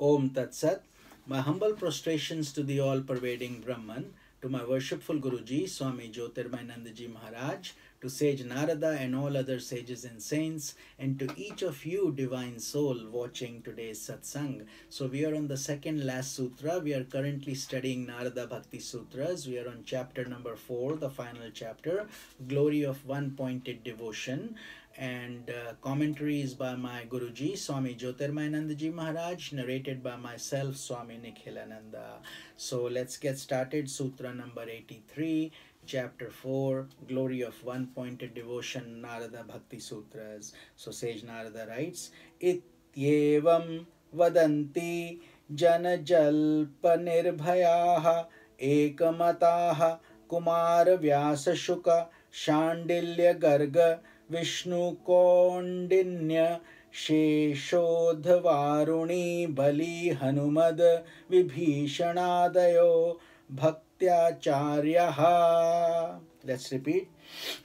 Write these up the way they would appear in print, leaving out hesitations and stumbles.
Om Tat Sat. My humble prostrations to the all-pervading Brahman, to my worshipful Guruji, Swami Jyotirmayanandaji Maharaj, to sage Narada and all other sages and saints, and to each of you, divine soul, watching today's satsang. So we are on the second last sutra. We are currently studying Narada Bhakti Sutras. We are on chapter number 4, the final chapter, Glory of One-Pointed Devotion. And commentaries by my Guruji, Swami Jyotirmayanandaji Maharaj, narrated by myself, Swami Nikhilananda. So let's get started. Sutra number 83, chapter 4, Glory of One-Pointed Devotion, Narada Bhakti Sutras. So Sage Narada writes, Ityevam vadanti janajalpa nirbhayaha ekamataha kumara Vyasa Shuka Shandilya Garga Vishnu Kondinya Sheshodhvaruni Bali Hanumad Vibhishanadayo Bhaktyacaryaha. Let's repeat.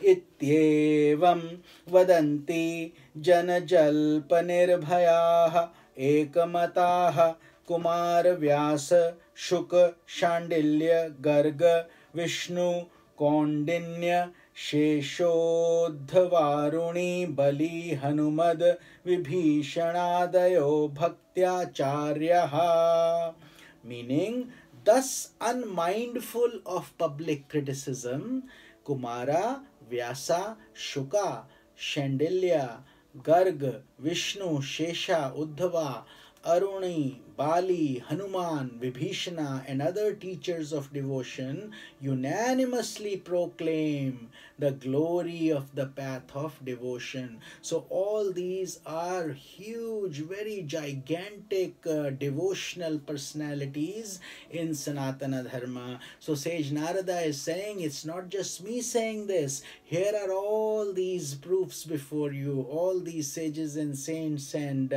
Ityevam vadanti janajalpanirbhayaha ekamataha kumara Vyasa Shuka Shandilya Garga Vishnu Kondinya Sheshodhvaruni Bali Hanumad Vibhishanadayo Bhaktyacaryaha. Meaning, thus unmindful of public criticism, Kumara, Vyasa, Shuka, Shandilya, Garga, Vishnu, Shesha, Uddhava, Aruni, Bali, Hanuman, Vibhishana, and other teachers of devotion unanimously proclaim the glory of the path of devotion. So all these are huge, very gigantic devotional personalities in Sanatana Dharma. So Sage Narada is saying, it's not just me saying this. Here are all these proofs before you, all these sages and saints and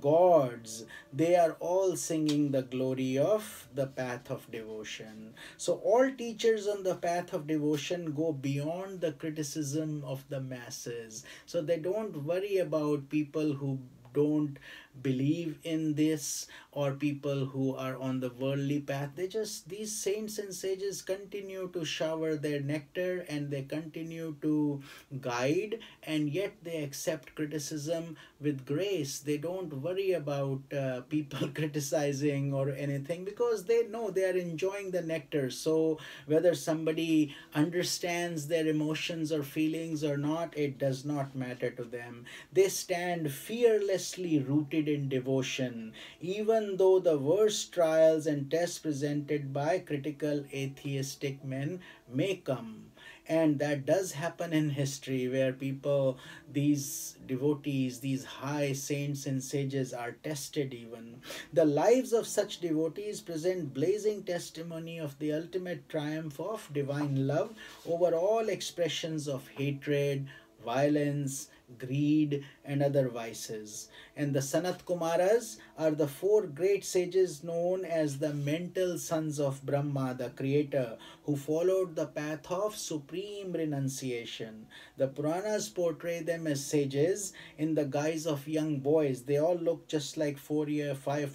gods. They are all singing the glory of the path of devotion. So all teachers on the path of devotion go beyond the criticism of the masses. So they don't worry about people who don't believe in this or people who are on the worldly path. These saints and sages continue to shower their nectar and they continue to guide, and yet they accept criticism with grace. They don't worry about people criticizing or anything because they know they are enjoying the nectar. So whether somebody understands their emotions or feelings or not, it does not matter to them. They stand fearlessly rooted in devotion, even though the worst trials and tests presented by critical atheistic men may come. And that does happen in history, where people, these devotees, these high saints and sages are tested even. The lives of such devotees present blazing testimony of the ultimate triumph of divine love over all expressions of hatred, violence, greed, and other vices. And the Sanat Kumaras are the four great sages known as the mental sons of Brahma, the creator, who followed the path of supreme renunciation. The Puranas portray them as sages in the guise of young boys. They all look just like 4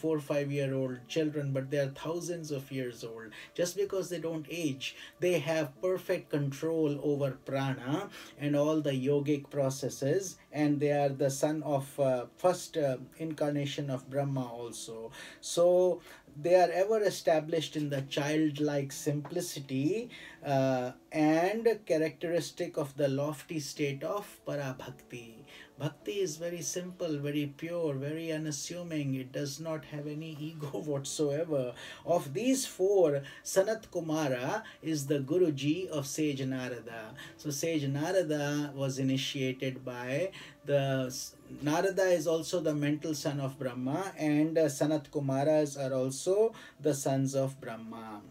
or 5 year old children, but they are thousands of years old. Just because they don't age, they have perfect control over prana and all the yogic processes, and they are the son of first incarnation of Brahma also. So they are ever established in the childlike simplicity and characteristic of the lofty state of Parabhakti. Bhakti is very simple, very pure, very unassuming. It does not have any ego whatsoever. Of these four, Sanat Kumara is the Guruji of Sage Narada. So Sage Narada was initiated by Narada is also the mental son of Brahma, and Sanat Kumaras are also the sons of Brahma.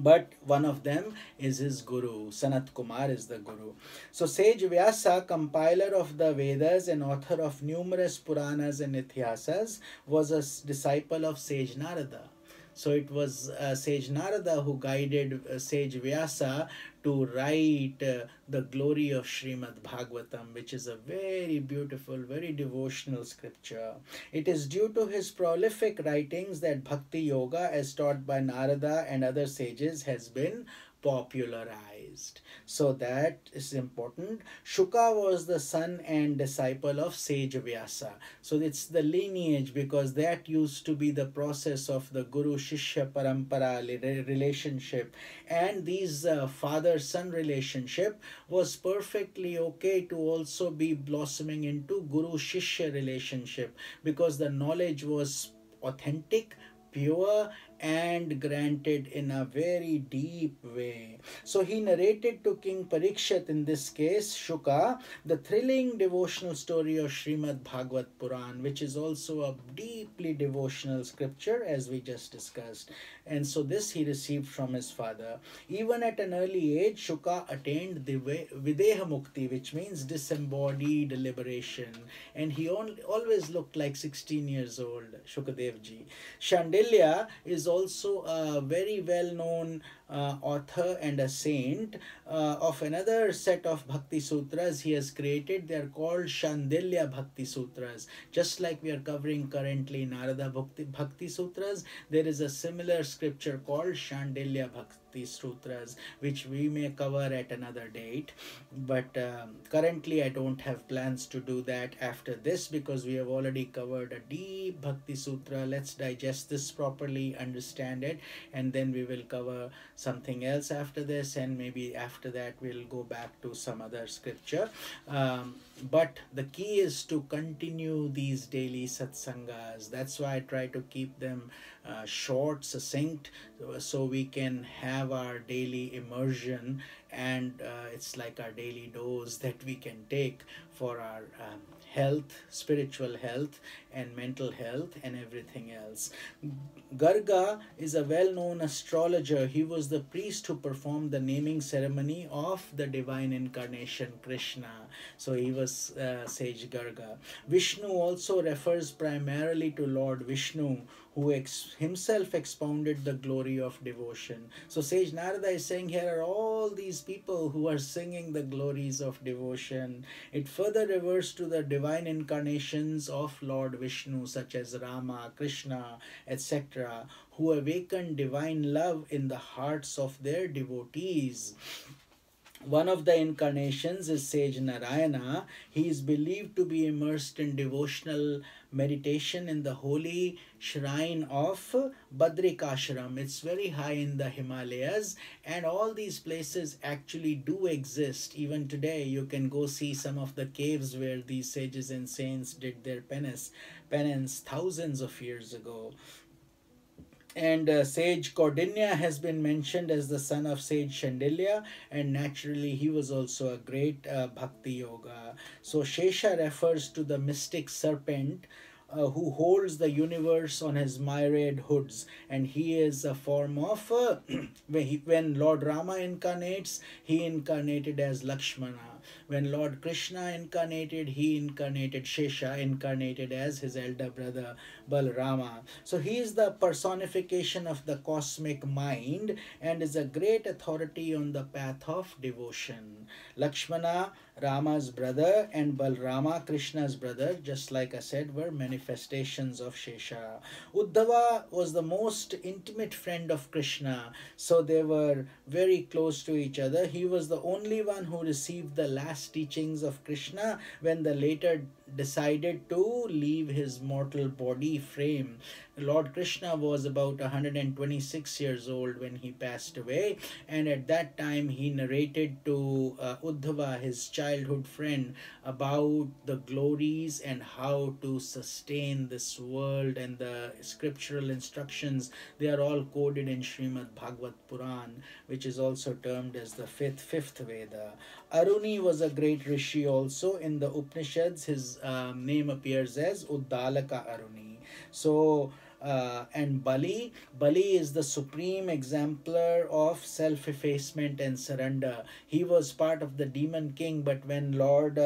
But one of them is his guru. Sanat Kumar is the guru. So sage Vyasa, compiler of the Vedas and author of numerous Puranas and Ithihasas, was a disciple of sage Narada. So it was sage Narada who guided sage Vyasa to write the glory of Srimad Bhagavatam, which is a very beautiful, very devotional scripture. It is due to his prolific writings that Bhakti Yoga, as taught by Narada and other sages, has been popularized. So that is important. Shuka was the son and disciple of sage Vyasa. So it's the lineage, because that used to be the process of the Guru Shishya Parampara relationship, and these father son relationship was perfectly okay to also be blossoming into Guru Shishya relationship, because the knowledge was authentic, pure, and granted in a very deep way. So he narrated to King Parikshit, in this case Shuka, the thrilling devotional story of Srimad Bhagavat Puran, which is also a deeply devotional scripture, as we just discussed. And so this he received from his father. Even at an early age, Shuka attained the Videha Mukti, which means disembodied liberation. And he always looked like 16 years old, Shukadevji. Shandilya is also a very well-known author and a saint of another set of Bhakti Sutras he has created. They are called Shandilya Bhakti Sutras. Just like we are covering currently Narada Bhakti Sutras, there is a similar scripture called Shandilya Bhakti Sutras, which we may cover at another date. But currently I don't have plans to do that after this, because we have already covered a deep Bhakti Sutra. Let's digest this properly, understand it, and then we will cover something else after this, and maybe after that we'll go back to some other scripture. But the key is to continue these daily satsangas. That's why I try to keep them short, succinct, so we can have our daily immersion, and it's like our daily dose that we can take for our health, spiritual health, and mental health, and everything else. Garga is a well-known astrologer. He was the priest who performed the naming ceremony of the divine incarnation Krishna. So he was sage Garga. Vishnu also refers primarily to Lord Vishnu, who himself expounded the glory of devotion. So sage Narada is saying here are all these people who are singing the glories of devotion. It further refers to the divine incarnations of Lord Vishnu, such as Rama, Krishna, etc., who awakened divine love in the hearts of their devotees. One of the incarnations is sage Narayana. He is believed to be immersed in devotional meditation in the holy shrine of Badrikashram. It's very high in the Himalayas, and all these places actually do exist. Even today you can go see some of the caves where these sages and saints did their penance thousands of years ago. And sage Kaudinya has been mentioned as the son of sage Shandilya, and naturally he was also a great Bhakti Yoga. So Shesha refers to the mystic serpent who holds the universe on his myriad hoods, and he is a form of when Lord Rama incarnates, he incarnated as Lakshmana. When Lord Krishna incarnated, he incarnated, Shesha incarnated as his elder brother Balarama. So he is the personification of the cosmic mind and is a great authority on the path of devotion. Lakshmana, Rama's brother, and Balarama, Krishna's brother, just like I said, were manifestations of Shesha. Uddhava was the most intimate friend of Krishna, so they were very close to each other. He was the only one who received the last teachings of Krishna when the later decided to leave his mortal body frame. Lord Krishna was about 126 years old when he passed away, and at that time he narrated to Uddhava, his childhood friend, about the glories and how to sustain this world, and the scriptural instructions, they are all coded in Srimad Bhagavat Puran, which is also termed as the fifth Veda. Aruni was a great rishi also. In the Upanishads, his name appears as Uddalaka Aruni. So And Bali is the supreme exemplar of self-effacement and surrender. He was part of the demon king, but when Lord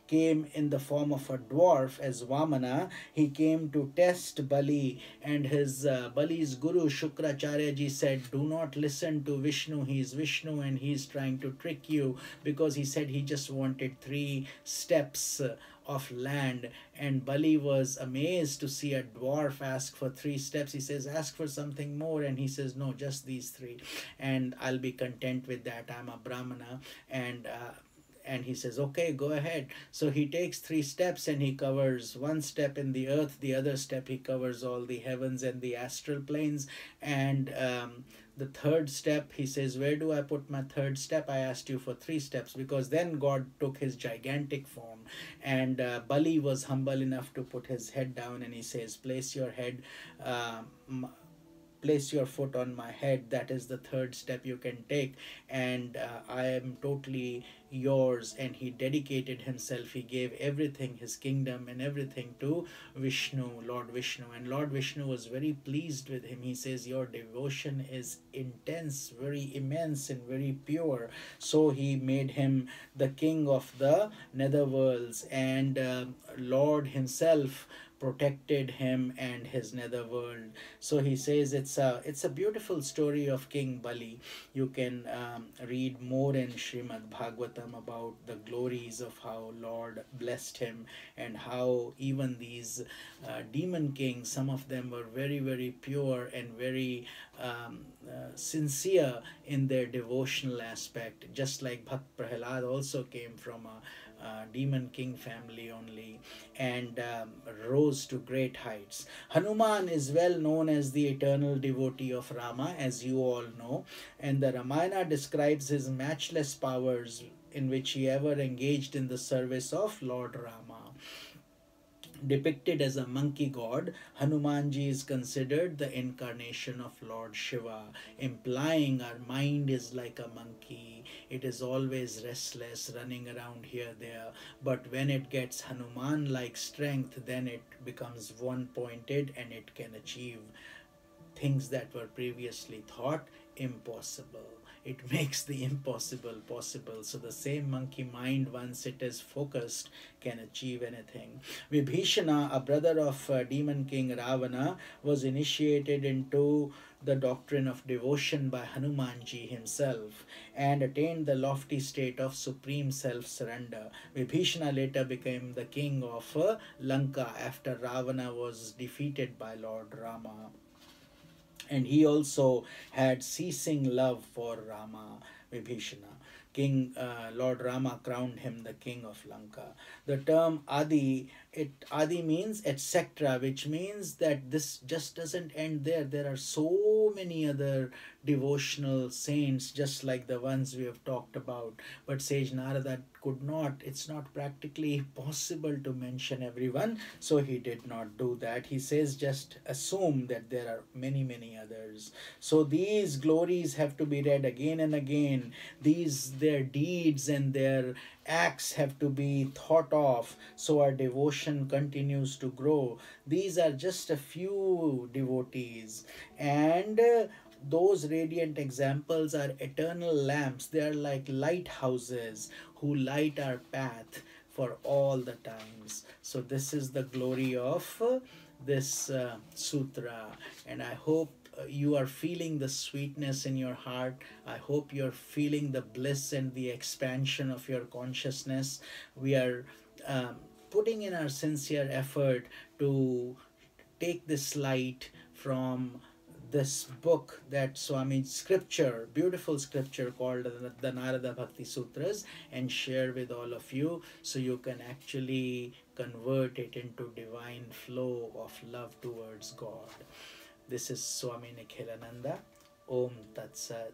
came in the form of a dwarf as Vamana, he came to test Bali, and his Bali's guru Shukracharya ji said, do not listen to Vishnu, he is Vishnu and he is trying to trick you, because he said he just wanted 3 steps of land. And Bali was amazed to see a dwarf ask for 3 steps. He says, ask for something more, and he says, no, just these 3, and I'll be content with that. I'm a Brahmana. And he says, okay, go ahead. So he takes 3 steps, and he covers 1 step in the earth, the other step he covers all the heavens and the astral planes, and the 3rd step, he says, where do I put my 3rd step? I asked you for 3 steps, because then God took his gigantic form, and Bali was humble enough to put his head down, and he says, place your head, place your foot on my head. That is the 3rd step you can take, and I am totally yours. And he dedicated himself, he gave everything, his kingdom and everything, to Vishnu, Lord Vishnu. And Lord Vishnu was very pleased with him. He says, your devotion is intense, very immense and very pure. So he made him the king of the netherworlds, and Lord himself protected him and his netherworld. So he says it's a beautiful story of King Bali. You can read more in Srimad Bhagavatam about the glories of how Lord blessed him, and how even these demon kings, some of them were very, very pure and very sincere in their devotional aspect. Just like Bhakt Prahlad also came from a demon king family only, and rose to great heights. Hanuman is well known as the eternal devotee of Rama, as you all know, and the Ramayana describes his matchless powers in which he ever engaged in the service of Lord Rama. Depicted as a monkey god, Hanumanji is considered the incarnation of Lord Shiva, implying our mind is like a monkey. It is always restless, running around here, there. But when it gets Hanuman-like strength, then it becomes one-pointed, and it can achieve things that were previously thought impossible. It makes the impossible possible. So the same monkey mind, once it is focused, can achieve anything. Vibhishana, a brother of demon king Ravana, was initiated into the doctrine of devotion by Hanumanji himself, and attained the lofty state of supreme self-surrender. Vibhishana later became the king of Lanka after Ravana was defeated by Lord Rama. And he also had ceasing love for Rama, Vibhishana. Lord Rama crowned him the king of Lanka. The term Adi means etc., which means that this just doesn't end there. There are so many other devotional saints, just like the ones we have talked about. But Sage Narada it's not practically possible to mention everyone, so he did not do that. He says just assume that there are many, many others. So these glories have to be read again and again. Their deeds and their acts have to be thought of, so our devotion continues to grow. These are just a few devotees, and those radiant examples are eternal lamps. They are like lighthouses who light our path for all the times. So this is the glory of this sutra, and I hope you are feeling the sweetness in your heart. I hope you're feeling the bliss and the expansion of your consciousness. We are putting in our sincere effort to take this light from this book, that Swami scripture, beautiful scripture called the Narada Bhakti Sutras, and share with all of you, so you can actually convert it into divine flow of love towards God. This is Swami Nikhilananda. Om Tat Sat.